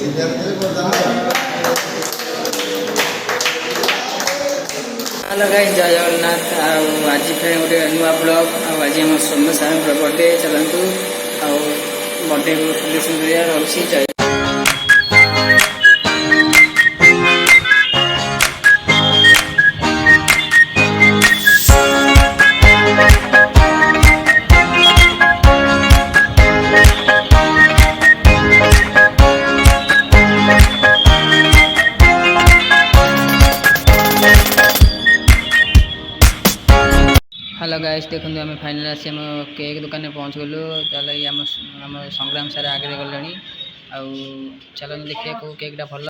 Hello guys जय जगन्नाथ आज फिर गोटे नुआ ब्लॉग आज आम सौम्य सार बर्थडे चलतु बर्थडे सेलिब्रेशन करार अच्छी जय हेलो गाइस देखो आम फाइनाल आसी आम केक दुकान में पहुँच गलु चल आम संग्राम सार आगे गले चल देखिए को केकटा भल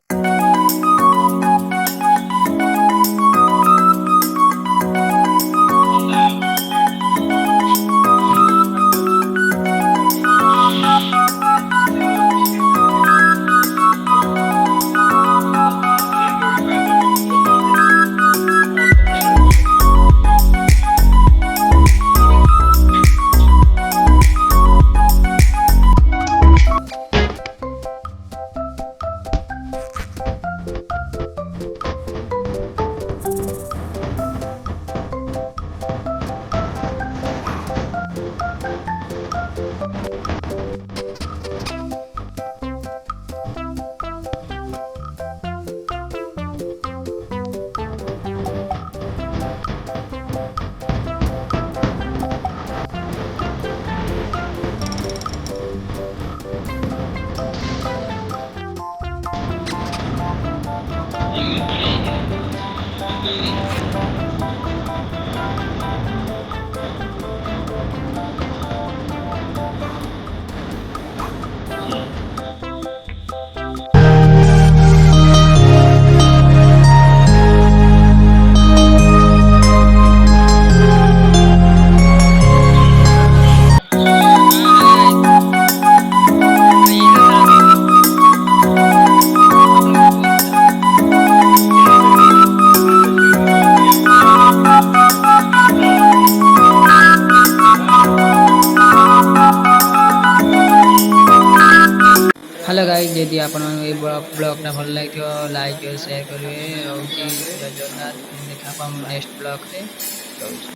हेलो गाइस यदि आप ब्लॉगटा भल लगे लाइक और शेयर करेंगे और जय जगन्नाथ देखा नेक्स्ट ब्लॉग रे।